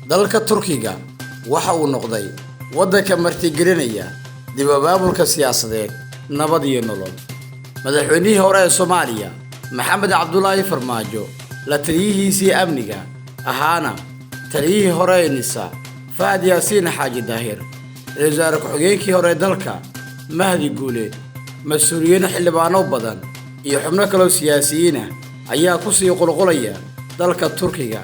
dalka Turkiga waxa uu noqday waddanka martigelinaya dib u abaabulka siyaasadeed nabad iyo nolol. madaxweynihii hore ee Soomaaliya Maxamed Cabdullaahi Farmaajo la taliyihiisii amniga ahaana taliyihii hore ee NISA Fahad Yaasiin Xaaji Daahir wasaare ku-xigeenkii hore dalka Mahdi Guule mas'uuliyiin xildhibaano badan iyo xubno kale siyaasiyiin ayaa ku sii qulqulaya dalka Turkiga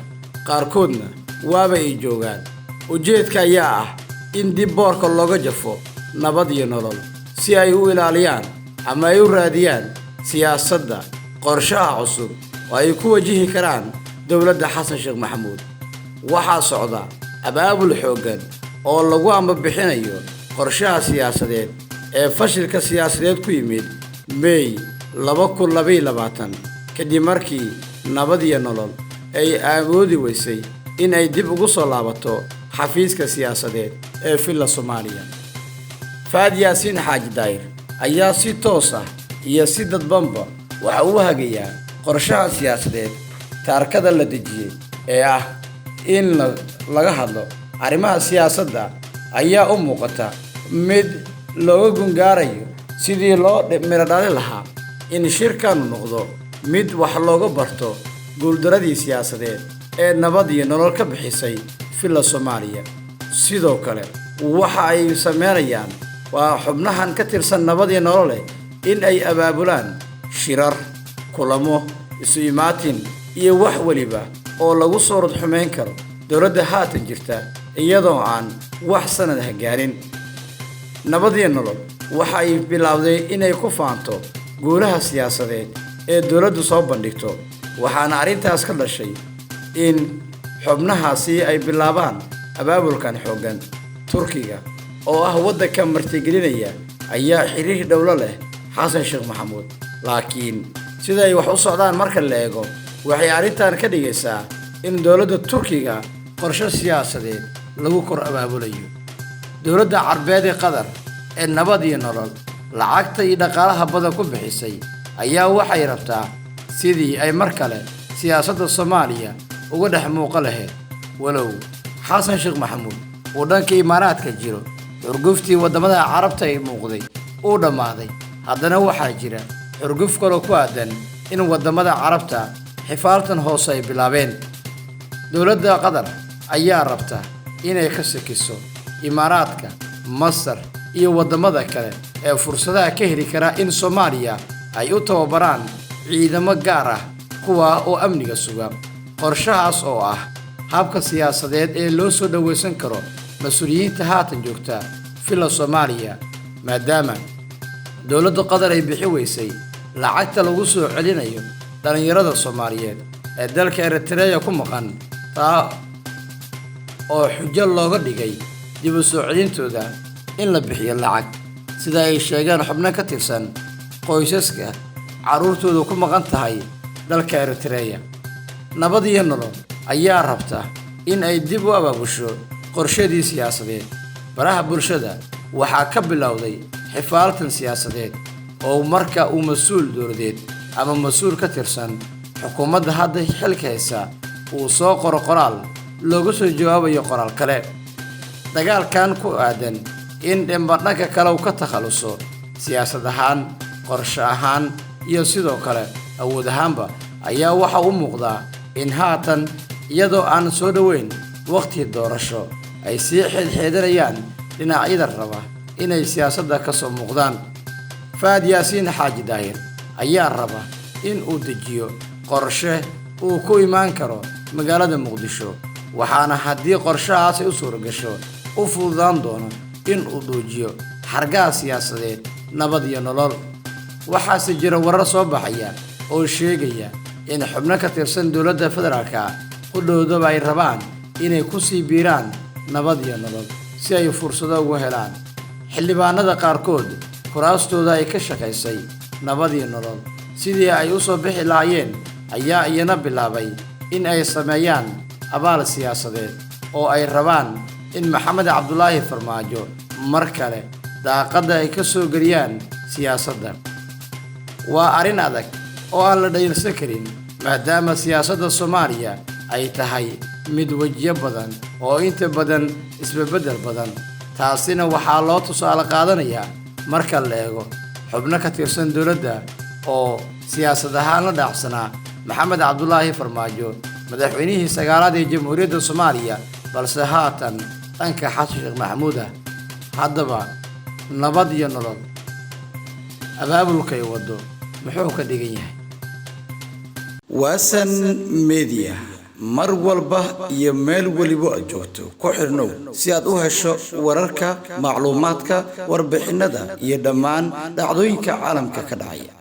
qaarkoodna waaba ay joogaan. ujeedka ayaa ah in dib boorka looga jafo nabad iyo nolol si ay u ilaaliyaan ama ay u raadiyaan siyaasadda qorshaha cusub oo ay ku wajihi karaan dowladda Xasan Sheekh Maxamuud. waxaa socda abaabul xooggan oo lagu ambabixinayo qorshaha siyaasadeed ee fashilka siyaasadeed ku yimid May 2022 kadib markii nabad iyo nolol ay awoodi weysay in ay dib ugu soo laabato xafiiska siyaasadeed ee Villa Soomaaliya. Fahad Yaasiin Xaaji Daahir ayaa si toos ah iyo si dadbanba waxa uu hagayaa qorshaha siyaasadeed taarkada la dejiyay ee ah in laga hadlo arrimaha siyaasadda ayaa u muuqata mid looga gungaarayo sidii loo miro dhalin lahaa in shirkan noqdo mid wax looga barto guuldaradii siyaasadeed ee nabad iyo nolol ka bixisay Villa Soomaaliya. sidoo kale waxa ay sameynayaan waa xubnahan ka tirsan nabad iyo nolol in ay abaabulaan shirar, kulamo, isu imaatin iyo wax waliba oo lagu soo rod xumeyn karo dowladda haatan jirta iyadoo aan wax sanad gaarin. nabad iyo nolol waxa ay bilowday inay ku faanto guulaha siyaasadeed ee dowladdu soo bandhigto, waxaana arrintaas ka dhashay in xubnahaasi ay bilaabaan abaabulkan xooggan. Turkiga oo ah waddanka martigelinaya ayaa xiriir dowlo leh Xasan Sheekh Maxamuud, laakiin sida ay wax u socdaan marka la eego waxay arrintan ka dhigaysaa in dowladda Turkiga qorshe siyaasadeed lagu kor abaabulayo. dowladda Carbeed ee Qatar ee nabad iyo nolol lacagta iyo dhaqaalaha badan ku bixisay ayaa waxay rabtaa sidii ay mar kale siyaasadda Soomaaliya uga dhex muuqan lahayd. walow Xasan Sheekh Maxamuud uu dhanka Imaaraadka jiro xurguftii wadamada Carabta ay muuqday uu dhamaaday, haddana waxaa jira xurguf kale ku aadan in wadamada Carabta xifaaltan hoose ay bilaabeen. dowladda Qatar ayaa rabta inay ka sakiso Imaaraadka, Masar iyo wadamada kale ee fursadaha ka heli kara in Soomaaliya ay u tababaraan ciidamo gaar ah kuwa oo amniga suga. qorshahaas oo ah habka siyaasadeed ee loo soo dhaweysan karo mas'uuliyiinta haatan joogta Villa Soomaaliya, maadaama dowladda Qatar ay bixi weysay lacagta lagu soo celinayo dhalinyarada Soomaaliyeed ee dalka Eritrea ku maqan, taa oo xujo looga dhigay dib u soo celintooda in la bixiyo lacag sida ay sheegeen xubno ka tirsan qoysaska caruurtoodu ku maqan tahay dalka Eritrea. nabad iyo nolol ayaa rabta in ay dib u abaabusho qorshadii siyaasadeed. baraha bulshada waxaa ka bilowday xifaaltan siyaasadeed oo marka uu mas'uul dowladeed ama mas'uul ka tirsan xukuumadda hadda xilka haysa uu soo qoro qoraal looga soo jawaabayo qoraal kale. dagaalkan ku aadan in dhanka kale uu ka takhaluso siyaasad ahaan, qorshe ahaan iyo sidoo kale awood ahaanba ayaa waxa u muuqdaa in haatan iyadoo aan soo dhaweyn waqti doorasho ay sii xidhxidhanayaan dhinacyada raba inay siyaasadda ka soo muuqdaan. Fahad Yaasiin Xaaji Daahir ayaa raba in uu dejiyo qorshe uu ku imaan karo magaalada Muqdisho, waxaana haddii qorshahaas ay u suura gasho u fududaan doono in uu dhuujiyo xargaha siyaasadeed nabad iyo nolol. waxaase jira warar soo baxaya oo sheegaya in xubno ka tirsan dowladda federaalka qudhoodaba ay rabaan inay ku sii biiraan nabad iyo nolol si ay fursado ugu helaan. xildhibaanada qaarkood kuraastooda ay ka shaqaysay nabad iyo nolol sidii ay u soo bixi lahaayeen ayaa iyana bilaabay in ay sameeyaan abaal siyaasadeed oo ay rabaan in Maxamed Cabdullaahi Farmaajo mar kale daaqadda ay ka soo geliyaan siyaasadda. waa arrin adag oo aan la dhayalsan karin maadaama siyaasadda Soomaaliya ay tahay mid wajiyo badan oo inta badan isbedel badan taasina waxaa loo tusaale qaadanayaa marka la eego xubno ka tirsan dowladda oo siyaasad ahaan la dhaacsanaa maxamed cabdulaahi farmaajo madaxweynihii sagaalaad ee jamhuuriyadda Soomaaliya balse haatan dhanka xasan sheekh maxamuud haddaba nabad iyo nolol abaabulkay wado muxuu ka dhigan yahay waasan media mar walba iyo meel waliba aad joogto ku xirnow si aad u hesho wararka macluumaadka warbixinada iyo dhammaan dhacdooyinka caalamka ka dhacaya